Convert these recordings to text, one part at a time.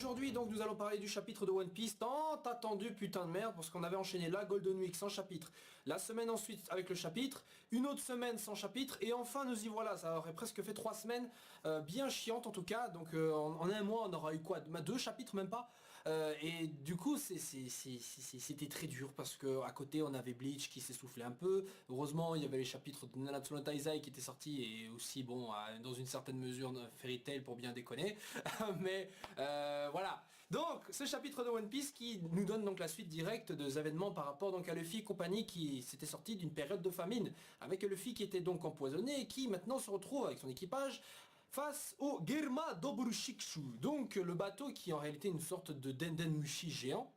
Aujourd'hui donc nous allons parler du chapitre de One Piece tant attendu putain de merde parce qu'on avait enchaîné la Golden Week sans chapitre, la semaine ensuite avec le chapitre, une autre semaine sans chapitre et enfin nous y voilà, ça aurait presque fait 3 semaines bien chiantes en tout cas, donc en un mois on aura eu quoi, 2 chapitres même pas et du coup c'était très dur parce que à côté on avait Bleach qui s'essoufflait un peu, heureusement il y avait les chapitres de Nanatsu no Taizai qui étaient sortis et aussi bon dans une certaine mesure Fairy Tail pour bien déconner mais voilà, donc ce chapitre de One Piece qui nous donne donc la suite directe des événements par rapport donc à Luffy et compagnie qui s'était sorti d'une période de famine, avec Luffy qui était donc empoisonné et qui maintenant se retrouve avec son équipage face au Germa Dobrushiksu, donc le bateau qui est en réalité une sorte de Dendenmushi géant,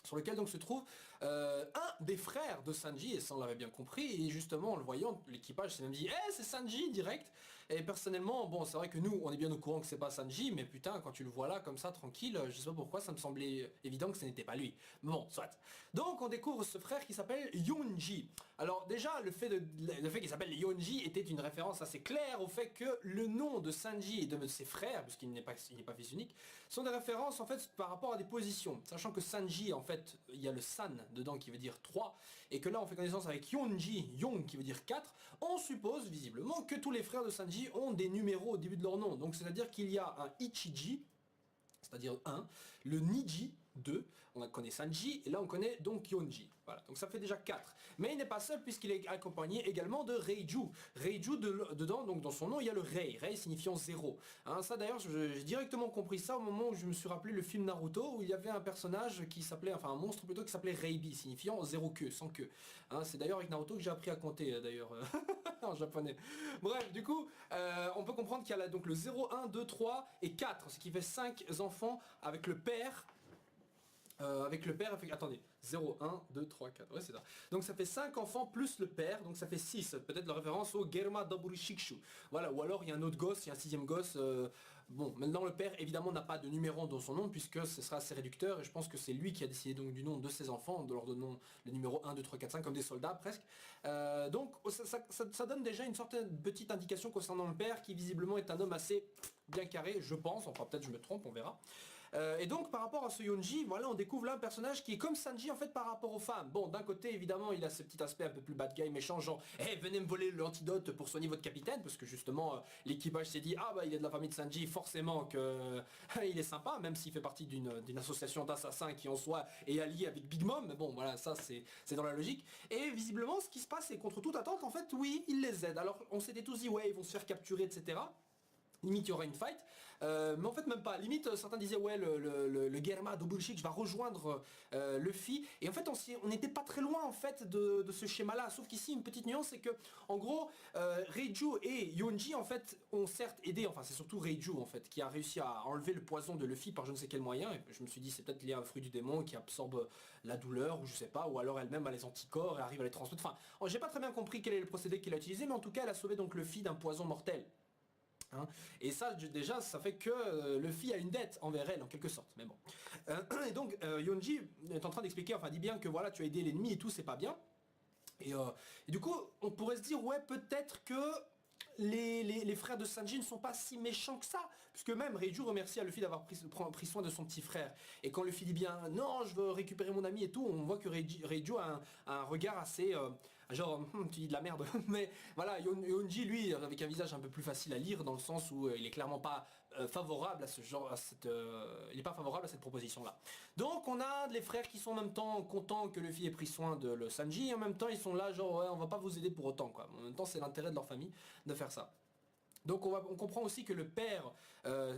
sur lequel donc se trouve un des frères de Sanji, et ça on l'avait bien compris, et justement en le voyant, l'équipage s'est même dit « Eh c'est Sanji direct !» Et personnellement, bon c'est vrai que nous on est bien au courant que c'est pas Sanji, mais putain quand tu le vois là comme ça tranquille, je sais pas pourquoi ça me semblait évident que ce n'était pas lui. Bon, soit. Donc on découvre ce frère qui s'appelle Yonji. Alors déjà le fait qu'il s'appelle Yonji était une référence assez claire au fait que le nom de Sanji et de ses frères, puisqu'il n'est pas fils unique, sont des références en fait par rapport à des positions, sachant que Sanji en fait il y a le San dedans qui veut dire 3 et que là on fait connaissance avec Yonji, Yong qui veut dire 4, on suppose visiblement que tous les frères de Sanji ont des numéros au début de leur nom, donc c'est à dire qu'il y a un Ichiji, c'est-à-dire 1, le Niji 2, on connaît Sanji, et là on connaît donc Yonji. Voilà, donc ça fait déjà 4. Mais il n'est pas seul puisqu'il est accompagné également de Reiju. Reiju, dedans, donc dans son nom, il y a le Rei, Rei signifiant 0. Hein, ça d'ailleurs, j'ai directement compris ça au moment où je me suis rappelé le film Naruto, où il y avait un personnage qui s'appelait, enfin un monstre plutôt, qui s'appelait Reibi, signifiant 0 queue, sans queue. Hein, c'est d'ailleurs avec Naruto que j'ai appris à compter, d'ailleurs. En japonais. Bref, du coup, on peut comprendre qu'il y a là, donc le 0, 1, 2, 3 et 4, ce qui fait 5 enfants avec le père. Attendez, 0, 1, 2, 3, 4, ouais c'est ça. Donc ça fait 5 enfants plus le père, donc ça fait 6. Peut-être la référence au Germa Dobrushiksu. Voilà, ou alors il y a un autre gosse, il y a un 6ème gosse. Bon, maintenant le père évidemment n'a pas de numéro dans son nom puisque ce sera assez réducteur et je pense que c'est lui qui a décidé donc du nom de ses enfants, en leur donnant le numéro 1, 2, 3, 4, 5 comme des soldats presque. Donc ça donne déjà une sorte de petite indication concernant le père qui visiblement est un homme assez bien carré, je pense, enfin peut-être je me trompe, on verra. Et donc par rapport à ce Yonji, voilà on découvre là un personnage qui est comme Sanji en fait par rapport aux femmes. Bon d'un côté évidemment il a ce petit aspect un peu plus bad guy méchant genre hey, venez me voler l'antidote pour soigner votre capitaine parce que justement l'équipage s'est dit ah bah il est de la famille de Sanji forcément que il est sympa même s'il fait partie d'une association d'assassins qui en soi est allié avec Big Mom, mais bon voilà ça c'est dans la logique. Et visiblement ce qui se passe c'est contre toute attente en fait oui il les aide. Alors on s'était tous dit ouais ils vont se faire capturer etc. Limite il y aura une fight, mais en fait même pas, limite certains disaient ouais le Germa Dobrushik va rejoindre Luffy, et en fait on n'était pas très loin en fait de ce schéma là, sauf qu'ici une petite nuance c'est que en gros Reiju et Yonji en fait ont certes aidé, enfin c'est surtout Reiju en fait qui a réussi à enlever le poison de Luffy par je ne sais quel moyen, et je me suis dit c'est peut-être lié à un fruit du démon qui absorbe la douleur ou je sais pas, ou alors elle-même a les anticorps et arrive à les transmettre, enfin j'ai pas très bien compris quel est le procédé qu'il a utilisé, mais en tout cas elle a sauvé donc Luffy d'un poison mortel. Hein, et ça déjà ça fait que Luffy a une dette envers elle en quelque sorte, mais bon. Et donc Yonji est en train d'expliquer, enfin dit bien que voilà tu as aidé l'ennemi et tout c'est pas bien. Et du coup on pourrait se dire ouais peut-être que les frères de Sanji ne sont pas si méchants que ça, puisque même Reiju remercie à Luffy d'avoir pris soin de son petit frère, et quand Luffy dit bien non je veux récupérer mon ami et tout, on voit que Reiju a un regard assez genre tu dis de la merde mais voilà Yonji lui avec un visage un peu plus facile à lire dans le sens où il est clairement pas favorable à ce genre, il est pas favorable à cette proposition là. Donc on a les frères qui sont en même temps contents que Luffy ait pris soin de le Sanji, et en même temps ils sont là genre ouais on va pas vous aider pour autant quoi, en même temps c'est l'intérêt de leur famille de faire ça. Donc on comprend aussi que le père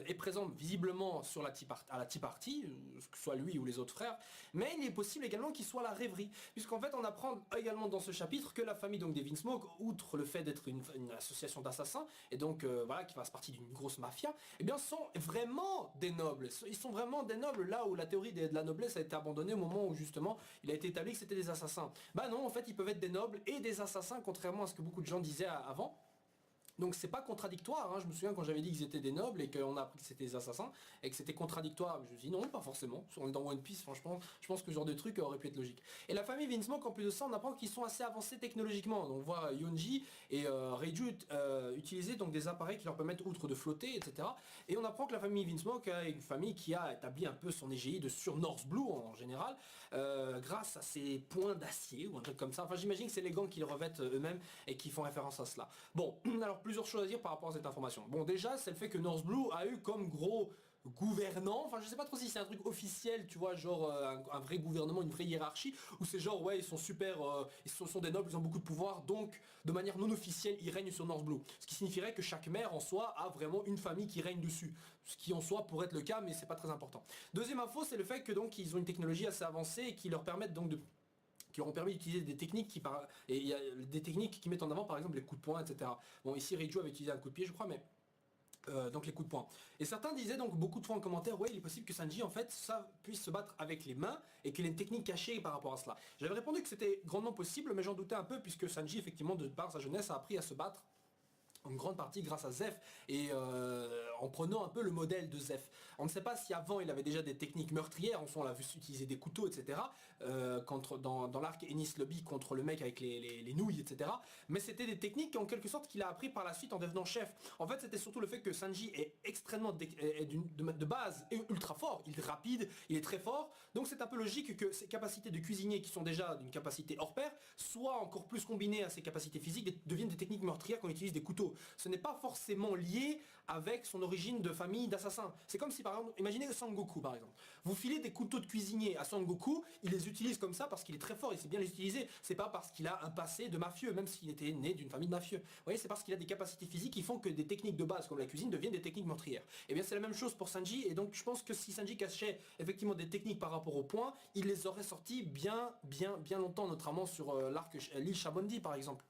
est présent visiblement sur à la Tea Party, que ce soit lui ou les autres frères, mais il est possible également qu'il soit à la rêverie, puisqu'en fait on apprend également dans ce chapitre que la famille donc des Vinsmoke, outre le fait d'être une association d'assassins, et donc voilà qui fasse partie d'une grosse mafia, eh bien sont vraiment des nobles, ils sont vraiment des nobles, là où la théorie de la noblesse a été abandonnée au moment où justement il a été établi que c'était des assassins. Bah non en fait ils peuvent être des nobles et des assassins, contrairement à ce que beaucoup de gens disaient avant. Donc c'est pas contradictoire, hein. Je me souviens quand j'avais dit qu'ils étaient des nobles et qu'on a appris que c'était des assassins et que c'était contradictoire, je me suis dit non, pas forcément. On est dans One Piece, franchement, je pense que ce genre de truc aurait pu être logique. Et la famille Vinsmoke, en plus de ça, on apprend qu'ils sont assez avancés technologiquement. Donc on voit Yonji et Reiju utiliser donc des appareils qui leur permettent outre de flotter, etc. Et on apprend que la famille Vinsmoke est une famille qui a établi un peu son égérie sur North Blue en général, grâce à ses points d'acier ou un truc comme ça. Enfin j'imagine que c'est les gants qu'ils revêtent eux-mêmes et qui font référence à cela. Bon, alors plusieurs choses à dire par rapport à cette information. Bon déjà c'est le fait que North Blue a eu comme gros gouvernant, enfin je sais pas trop si c'est un truc officiel, tu vois, genre un vrai gouvernement, une vraie hiérarchie, ou c'est genre ouais ils sont super, ils sont des nobles, ils ont beaucoup de pouvoir, donc de manière non officielle ils règnent sur North Blue. Ce qui signifierait que chaque maire en soi a vraiment une famille qui règne dessus. Ce qui en soi pourrait être le cas, mais c'est pas très important. Deuxième info, c'est le fait que donc ils ont une technologie assez avancée et qui leur permettent donc de qui leur ont permis d'utiliser des techniques et il y a des techniques qui mettent en avant par exemple les coups de poing, etc. Bon ici Reiju avait utilisé un coup de pied je crois, mais donc les coups de poing. Et certains disaient donc beaucoup de fois en commentaire, ouais il est possible que Sanji en fait ça puisse se battre avec les mains et qu'il ait une technique cachée par rapport à cela. J'avais répondu que c'était grandement possible, mais j'en doutais un peu puisque Sanji effectivement de par sa jeunesse a appris à se battre en grande partie grâce à Zef et en prenant un peu le modèle de Zef. On ne sait pas si avant il avait déjà des techniques meurtrières, en soi on l'a vu utiliser des couteaux, etc. Dans l'arc Ennis Lobby contre le mec avec les nouilles, etc. Mais c'était des techniques en quelque sorte qu'il a appris par la suite en devenant chef. En fait c'était surtout le fait que Sanji est extrêmement de base ultra fort, il est rapide, il est très fort, donc c'est un peu logique que ses capacités de cuisinier qui sont déjà d'une capacité hors pair, soient encore plus combinées à ses capacités physiques, deviennent des techniques meurtrières quand on utilise des couteaux. Ce n'est pas forcément lié avec son origine de famille d'assassins. C'est comme si par exemple, imaginez Sangoku par exemple. Vous filez des couteaux de cuisinier à Sangoku, il les utilise comme ça parce qu'il est très fort, il sait bien les utiliser. C'est pas parce qu'il a un passé de mafieux, même s'il était né d'une famille de mafieux. Vous voyez, c'est parce qu'il a des capacités physiques qui font que des techniques de base comme la cuisine deviennent des techniques meurtrières. Et bien c'est la même chose pour Sanji, et donc je pense que si Sanji cachait effectivement des techniques par rapport au point, il les aurait sorties bien longtemps, notamment sur l'arc l'île Chabondi par exemple.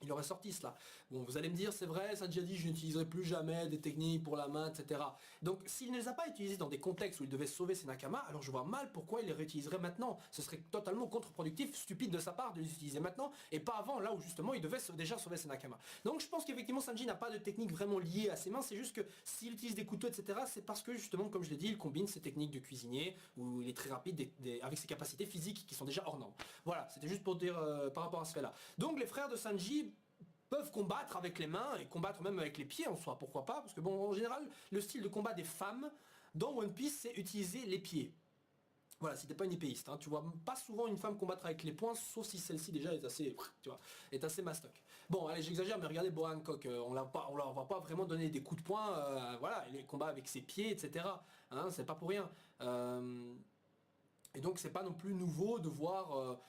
Il aurait sorti cela. Bon, vous allez me dire, c'est vrai, Sanji a dit je n'utiliserai plus jamais des techniques pour la main, etc. Donc s'il ne les a pas utilisées dans des contextes où il devait sauver ses Nakama, alors je vois mal pourquoi il les réutiliserait maintenant. Ce serait totalement contre-productif, stupide de sa part de les utiliser maintenant, et pas avant, là où justement il devait déjà sauver ses Nakama. Donc je pense qu'effectivement Sanji n'a pas de technique vraiment liée à ses mains, c'est juste que s'il utilise des couteaux, etc., c'est parce que justement, comme je l'ai dit, il combine ses techniques de cuisinier, où il est très rapide avec ses capacités physiques qui sont déjà hors normes. Voilà, c'était juste pour dire par rapport à ce fait-là. Donc les frères de Sanji peuvent combattre avec les mains et combattre même avec les pieds en soi, pourquoi pas, parce que bon en général le style de combat des femmes dans One Piece c'est utiliser les pieds. Voilà, si t'es pas une épéiste, hein, tu vois pas souvent une femme combattre avec les poings, sauf si celle-ci déjà est assez, tu vois, est assez mastoc. Bon, allez, j'exagère, mais regardez Boa Hancock, on leur va pas vraiment donner des coups de poing, voilà, les combats avec ses pieds, etc. Hein, c'est pas pour rien. Et donc c'est pas non plus nouveau de voir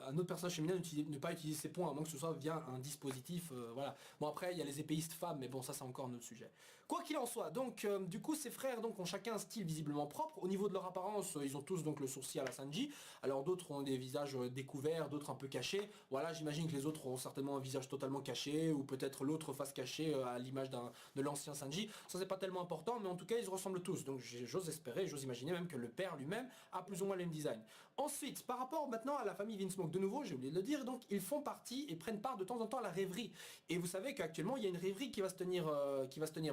un autre personnage féminin ne pas utiliser ses poings, à moins que ce soit via un dispositif, voilà. Bon après il y a les épéistes femmes, mais bon ça c'est encore un autre sujet. Quoi qu'il en soit, donc du coup ces frères donc ont chacun un style visiblement propre. Au niveau de leur apparence, ils ont tous donc le sourcil à la Sanji. Alors d'autres ont des visages découverts, d'autres un peu cachés. Voilà, j'imagine que les autres ont certainement un visage totalement caché, ou peut-être l'autre face cachée à l'image de l'ancien Sanji. Ça c'est pas tellement important, mais en tout cas ils ressemblent tous. Donc j'ose espérer, j'ose imaginer même que le père lui-même a plus ou moins le même design. Ensuite, par rapport maintenant à la famille Vinsmoke, de nouveau, j'ai oublié de le dire, donc ils font partie et prennent part de temps en temps à la rêverie. Et vous savez qu'actuellement, il y a une rêverie qui va se tenir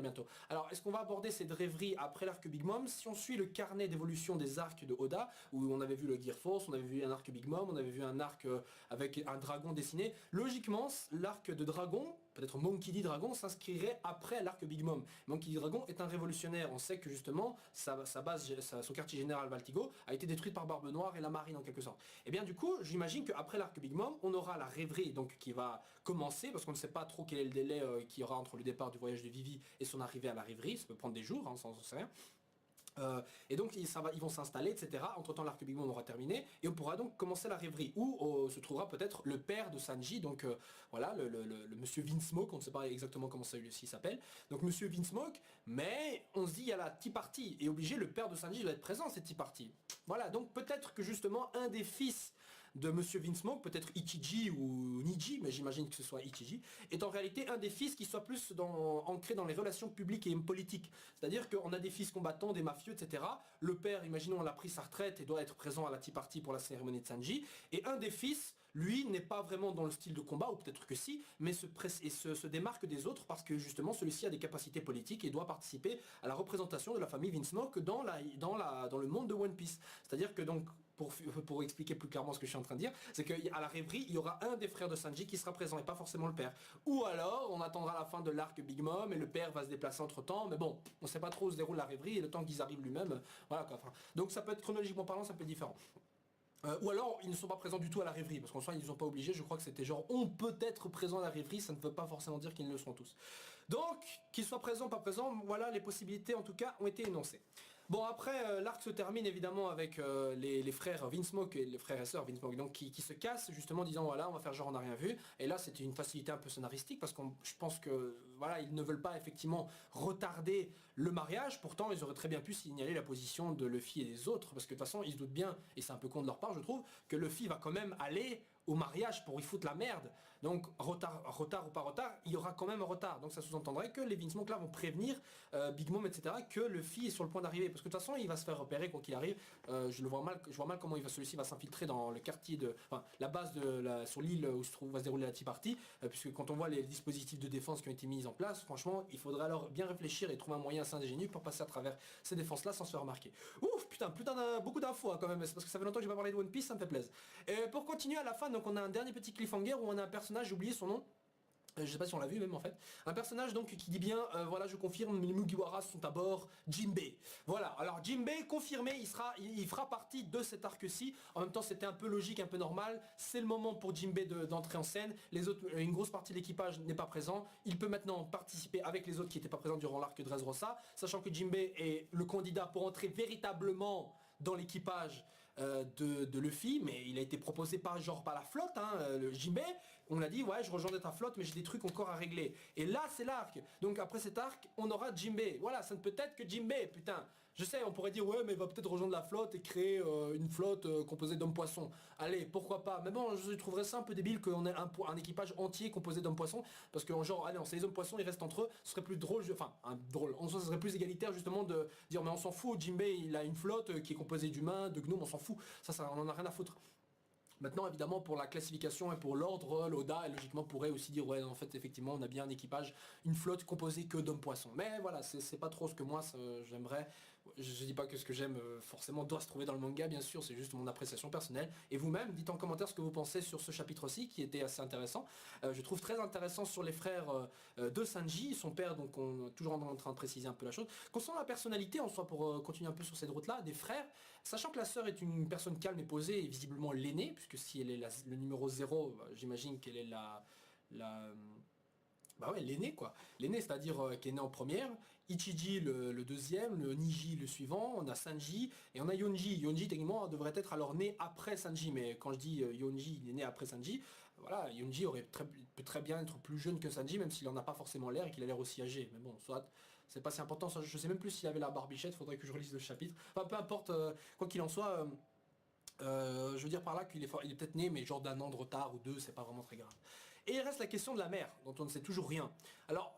bientôt. Alors, est-ce qu'on va aborder cette rêverie après l'arc Big Mom? Si on suit le carnet d'évolution des arcs de Oda, où on avait vu le Gear Force, on avait vu un arc Big Mom, on avait vu un arc avec un dragon dessiné, logiquement, l'arc de dragon, peut-être Monkey D. Dragon, s'inscrirait après l'arc Big Mom. Monkey D. Dragon est un révolutionnaire. On sait que justement, son quartier général Valtigo a été détruit par Barbe Noire et la marine en quelque sorte. Et bien du coup, j'imagine qu'après l'arc Big Mom, on aura la rêverie donc qui va commencer, parce qu'on ne sait pas trop quel est le délai qu'il y aura entre le départ du voyage de Vivi et son arrivée à la rêverie. Ça peut prendre des jours, hein, on sait rien. Et donc ils vont s'installer, etc. Entre temps l'arc Big Mom aura terminé et on pourra donc commencer la rêverie où se trouvera peut-être le père de Sanji, donc voilà le monsieur Vinsmoke, on ne sait pas exactement comment celui-ci s'appelle, donc monsieur Vinsmoke, mais on se dit il y a la Tea Party et obligé le père de Sanji doit être présent à cette Tea Party. Voilà, donc peut-être que justement un des fils de Monsieur Vince Smoke, peut-être Ichiji ou Niji, mais j'imagine que ce soit Ichiji, est en réalité un des fils qui soit plus ancré dans les relations publiques et politiques. C'est-à-dire qu'on a des fils combattants, des mafieux, etc. Le père, imaginons, a pris sa retraite et doit être présent à la Tea Party pour la cérémonie de Sanji. Et un des fils, lui, n'est pas vraiment dans le style de combat, ou peut-être que si, mais se démarque des autres parce que justement celui-ci a des capacités politiques et doit participer à la représentation de la famille Vince Smoke dans le monde de One Piece. C'est-à-dire que donc, pour expliquer plus clairement ce que je suis en train de dire, c'est qu'à la rêverie, il y aura un des frères de Sanji qui sera présent et pas forcément le père. Ou alors, on attendra la fin de l'arc Big Mom et le père va se déplacer entre temps, mais bon, on sait pas trop où se déroule la rêverie et le temps qu'ils arrivent lui-même, voilà quoi. Enfin, donc ça peut être chronologiquement parlant, ça peut être différent. Ou alors ils ne sont pas présents du tout à la rêverie, parce qu'en soi ils ne sont pas obligés, je crois que c'était genre on peut être présent à la rêverie, ça ne veut pas forcément dire qu'ils le sont tous. Donc, qu'ils soient présents ou pas présents, voilà les possibilités en tout cas ont été énoncées. Bon après l'arc se termine évidemment avec les frères Vince Smoke et les frères et sœurs Vince Smoke donc qui se cassent justement en disant voilà on va faire genre on n'a rien vu, et là c'était une facilité un peu scénaristique parce que je pense que voilà ils ne veulent pas effectivement retarder le mariage, pourtant ils auraient très bien pu signaler la position de Luffy et des autres parce que de toute façon ils se doutent bien, et c'est un peu con de leur part je trouve, que Luffy va quand même aller au mariage pour y foutre la merde. Donc retard ou pas retard, il y aura quand même un retard. Donc ça sous-entendrait que les Vince Smoke là vont prévenir Big Mom etc que Luffy est sur le point d'arriver. Parce que de toute façon il va se faire repérer quoi qu'il arrive. Je vois mal comment celui-ci va s'infiltrer dans le quartier de. Enfin la base sur l'île où va se dérouler la Tea Party. Puisque quand on voit les dispositifs de défense qui ont été mis en place, franchement il faudrait alors bien réfléchir et trouver un moyen assez ingénieux pour passer à travers ces défenses là sans se faire remarquer. Ouf putain beaucoup d'infos hein, quand même. C'est parce que ça fait longtemps que j'ai pas parlé de One Piece, ça me fait plaisir. Et pour continuer à la fin, donc on a un dernier petit cliffhanger où on a un personnage, j'ai oublié son nom. Je sais pas si on l'a vu même en fait. Un personnage donc qui dit bien, voilà je confirme, les Mugiwara sont à bord, Jinbei. Voilà, alors Jinbei confirmé, il fera partie de cet arc-ci. En même temps c'était un peu logique, un peu normal. C'est le moment pour Jinbei d'entrer en scène. Les autres, une grosse partie de l'équipage n'est pas présent. Il peut maintenant participer avec les autres qui n'étaient pas présents durant l'arc de Dressrosa. Sachant que Jinbei est le candidat pour entrer véritablement dans l'équipage de Luffy, mais il a été proposé par la flotte, hein, le Jinbei. On l'a dit, ouais, je rejoindrai ta flotte, mais j'ai des trucs encore à régler. Et là, c'est l'arc. Donc après cet arc, on aura Jinbei. Voilà, ça ne peut être que Jinbei, putain. Je sais, on pourrait dire, ouais, mais il va peut-être rejoindre la flotte et créer une flotte composée d'hommes-poissons. Allez, pourquoi pas. Mais bon, je trouverais ça un peu débile qu'on ait un équipage entier composé d'hommes-poissons. Parce que, genre, allez, c'est les hommes-poissons, ils restent entre eux. Ce serait plus drôle, drôle. En soi, ce serait plus égalitaire, justement, de dire, mais on s'en fout, Jinbei, il a une flotte qui est composée d'humains, de gnomes, on s'en fout. Ça, on en a rien à foutre. Maintenant évidemment pour la classification et pour l'ordre, l'Oda logiquement pourrait aussi dire ouais en fait effectivement on a bien un équipage, une flotte composée que d'hommes poissons. Mais voilà c'est pas trop ce que moi j'aimerais. Je dis pas que ce que j'aime forcément doit se trouver dans le manga bien sûr, c'est juste mon appréciation personnelle. Et vous-même dites en commentaire ce que vous pensez sur ce chapitre-ci qui était assez intéressant. Je trouve très intéressant sur les frères de Sanji, son père, donc on est toujours en train de préciser un peu la chose. Concernant la personnalité en soi pour continuer un peu sur cette route-là, des frères, sachant que la sœur est une personne calme et posée et visiblement l'aînée, puisque si elle est le numéro 0, j'imagine qu'elle est bah ouais, l'aîné quoi. L'aîné, c'est-à-dire qui est né en première, Ichiji le deuxième, le Niji le suivant, on a Sanji et on a Yonji. Yonji techniquement devrait être alors né après Sanji, mais quand je dis Yonji, il est né après Sanji, voilà, Yonji peut très bien être plus jeune que Sanji, même s'il en a pas forcément l'air et qu'il a l'air aussi âgé. Mais bon, soit c'est pas si important, je sais même plus s'il avait la barbichette, faudrait que je relise le chapitre. Enfin peu importe, quoi qu'il en soit. Je veux dire par là qu'il est, il est peut-être né mais genre d'un an de retard ou deux, c'est pas vraiment très grave. Et il reste la question de la mère, dont on ne sait toujours rien. Alors,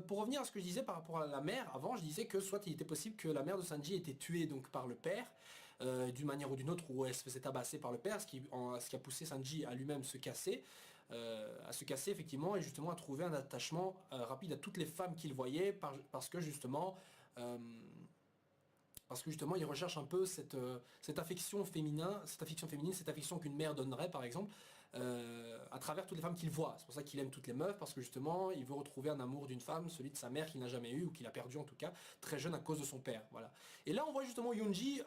pour revenir à ce que je disais par rapport à la mère, avant je disais que soit il était possible que la mère de Sanji ait été tuée donc par le père, d'une manière ou d'une autre, où elle se faisait tabasser par le père, ce qui a poussé Sanji à lui-même se casser. À se casser effectivement et justement à trouver un attachement rapide à toutes les femmes qu'il voyait parce que justement il recherche un peu cette affection féminine, cette affection qu'une mère donnerait par exemple, à travers toutes les femmes qu'il voit. C'est pour ça qu'il aime toutes les meufs, parce que justement il veut retrouver un amour d'une femme, celui de sa mère qu'il n'a jamais eu, ou qu'il a perdu en tout cas, très jeune à cause de son père. Voilà. Et là on voit justement Yonji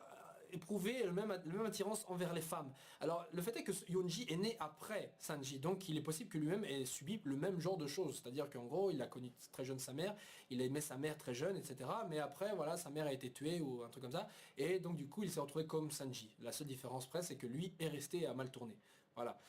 éprouver le même attirance envers les femmes. Alors le fait est que Yonji est né après Sanji, donc il est possible que lui-même ait subi le même genre de choses, c'est-à-dire qu'en gros il a connu très jeune sa mère, il a aimé sa mère très jeune, etc. Mais après voilà, sa mère a été tuée ou un truc comme ça, et donc du coup il s'est retrouvé comme Sanji. La seule différence près c'est que lui est resté à mal tourner. Voilà.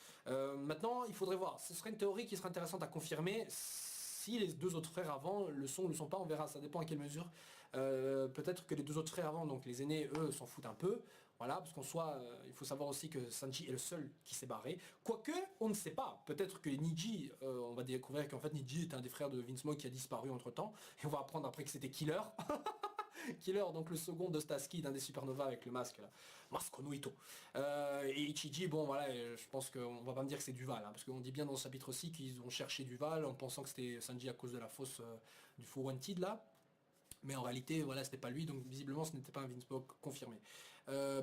Maintenant il faudrait voir, ce serait une théorie qui serait intéressante à confirmer. Si les deux autres frères avant le sont ou ne le sont pas, on verra, ça dépend à quelle mesure Peut-être que les deux autres frères avant, donc les aînés, eux, s'en foutent un peu. Voilà, parce qu'en soit, il faut savoir aussi que Sanji est le seul qui s'est barré. Quoique, on ne sait pas. Peut-être que Niji, on va découvrir qu'en fait Niji est un des frères de Vince Moe qui a disparu entre temps. Et on va apprendre après que c'était Killer. Killer, donc le second de Starsky d'un des Supernova avec le masque là. Masque no Ito. Et Ichiji, bon voilà, je pense qu'on va pas me dire que c'est Duval, hein, parce qu'on dit bien dans ce chapitre aussi qu'ils ont cherché Duval en pensant que c'était Sanji à cause de la fausse du faux Wanted là. Mais en réalité, voilà, c'était pas lui, donc visiblement ce n'était pas un Vince Moe confirmé.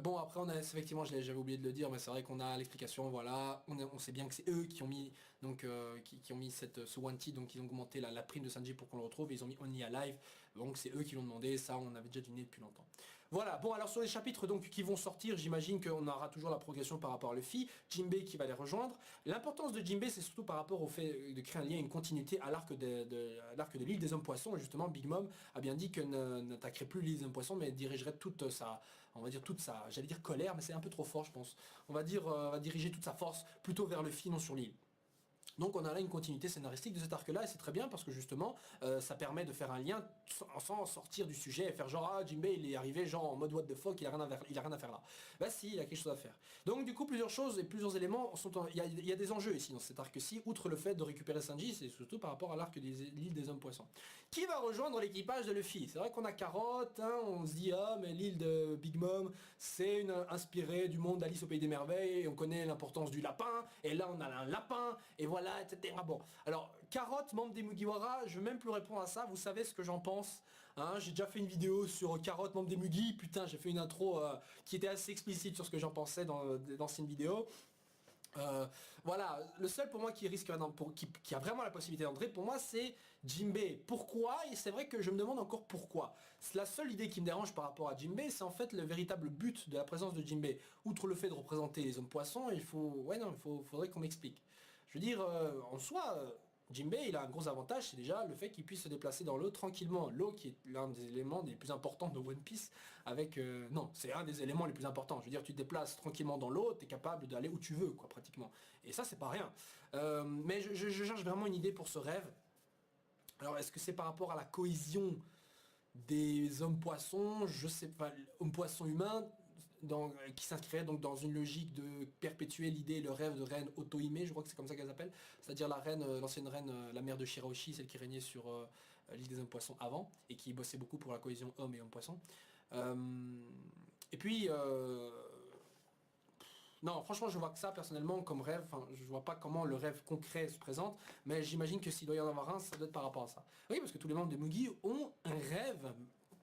Bon, après, on a effectivement, j'avais oublié de le dire, mais c'est vrai qu'on a l'explication, voilà, on sait bien que c'est eux qui ont mis, donc, qui ont mis ce wanted, donc ils ont augmenté la prime de Sanji pour qu'on le retrouve, et ils ont mis Only Alive, donc c'est eux qui l'ont demandé, ça on avait déjà deviné depuis longtemps. Voilà, bon alors sur les chapitres donc qui vont sortir, j'imagine qu'on aura toujours la progression par rapport à Luffy, Jinbei qui va les rejoindre. L'importance de Jinbei c'est surtout par rapport au fait de créer un lien, une continuité à l'arc de l'île des hommes poissons, et justement Big Mom a bien dit que n'attaquerait plus l'île des hommes poissons, mais dirigerait toute sa, on va dire toute sa, j'allais dire colère, mais c'est un peu trop fort je pense. On va dire, va diriger toute sa force plutôt vers Luffy, non sur l'île. Donc on a là une continuité scénaristique de cet arc-là, et c'est très bien parce que justement, ça permet de faire un lien sans sortir du sujet et faire genre, ah, Jinbei il est arrivé genre en mode what the fuck, il a rien à faire là. Bah si, il y a quelque chose à faire. Donc du coup, plusieurs choses et plusieurs éléments sont... Il y a des enjeux ici dans cet arc-ci, outre le fait de récupérer Sanji, c'est surtout par rapport à l'arc de l'île des hommes poissons. Qui va rejoindre l'équipage de Luffy? C'est vrai qu'on a Carotte, hein, on se dit, ah, mais l'île de Big Mom, c'est inspiré du monde d'Alice au Pays des Merveilles, et on connaît l'importance du lapin, et là on a un lapin, et voilà, etc. Bon, alors, Carotte, membre des Mugiwara, je vais même plus répondre à ça, vous savez ce que j'en pense. Hein, j'ai déjà fait une vidéo sur Carotte, membre des Mugi, putain, j'ai fait une intro qui était assez explicite sur ce que j'en pensais dans d'anciennes vidéos. Voilà, le seul pour moi qui risque qui a vraiment la possibilité d'entrer, pour moi c'est Jinbei. Pourquoi? Et c'est vrai que je me demande encore pourquoi. La seule idée qui me dérange par rapport à Jinbei, c'est en fait le véritable but de la présence de Jinbei. Outre le fait de représenter les hommes poissons, faudrait qu'on m'explique. Je veux dire, en soi, Jinbei, il a un gros avantage, c'est déjà le fait qu'il puisse se déplacer dans l'eau tranquillement. L'eau qui est l'un des éléments les plus importants de One Piece, avec... non, c'est un des éléments les plus importants. Je veux dire, tu te déplaces tranquillement dans l'eau, tu es capable d'aller où tu veux, quoi, pratiquement. Et ça, c'est pas rien. Mais je cherche vraiment une idée pour ce rêve. Alors, est-ce que c'est par rapport à la cohésion des hommes-poissons, je sais pas, hommes-poissons humains, qui s'inscrirait donc dans une logique de perpétuer l'idée et le rêve de reine Otohime, je crois que c'est comme ça qu'elle s'appelle, c'est-à-dire la reine, l'ancienne reine, la mère de Shirahoshi, celle qui régnait sur l'île des hommes poissons avant, et qui bossait beaucoup pour la cohésion homme et homme poisson. Et puis, non, franchement, je vois que ça personnellement comme rêve. Enfin, je vois pas comment le rêve concret se présente, mais j'imagine que s'il doit y en avoir un, ça doit être par rapport à ça. Oui, parce que tous les membres des Mugi ont un rêve,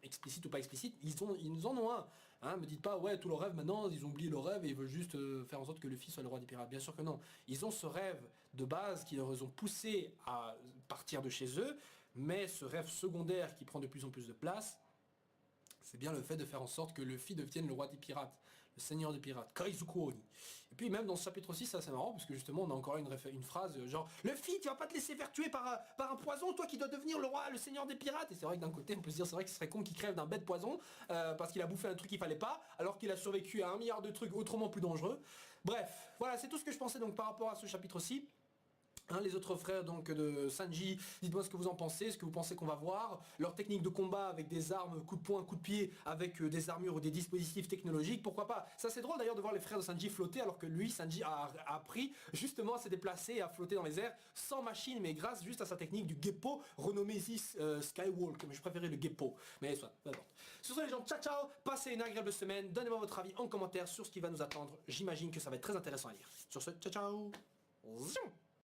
explicite ou pas explicite, ils en ont un. Hein, me dites pas, ouais, tout leur rêve maintenant, ils ont oublié leur rêve et ils veulent juste faire en sorte que Luffy soit le roi des pirates. Bien sûr que non. Ils ont ce rêve de base qui les ont poussés à partir de chez eux, mais ce rêve secondaire qui prend de plus en plus de place, c'est bien le fait de faire en sorte que Luffy devienne le roi des pirates, le seigneur des pirates, Kaizoku Oni. Et puis même dans ce chapitre aussi, ça c'est marrant, parce que justement on a encore une phrase genre Luffy, tu vas pas te laisser faire tuer par un poison, toi qui dois devenir le roi, le seigneur des pirates. Et c'est vrai que d'un côté on peut se dire, c'est vrai que ce serait con qu'il crève d'un bête poison, parce qu'il a bouffé un truc qu'il fallait pas, alors qu'il a survécu à 1 milliard de trucs autrement plus dangereux. Bref, voilà, c'est tout ce que je pensais donc par rapport à ce chapitre-ci. Hein, les autres frères donc de Sanji, dites-moi ce que vous en pensez, ce que vous pensez qu'on va voir, leur technique de combat avec des armes, coup de poing, coup de pied, avec des armures ou des dispositifs technologiques, pourquoi pas. Ça c'est drôle d'ailleurs de voir les frères de Sanji flotter alors que lui, Sanji a appris justement à se déplacer et à flotter dans les airs sans machine, mais grâce juste à sa technique du Geppo, renommé ici Skywalk, mais je préférais le Geppo, mais soit, peu importe. Sur ce les gens, ciao ciao, passez une agréable semaine, donnez-moi votre avis en commentaire sur ce qui va nous attendre, j'imagine que ça va être très intéressant à lire. Sur ce, ciao ciao. Zoom.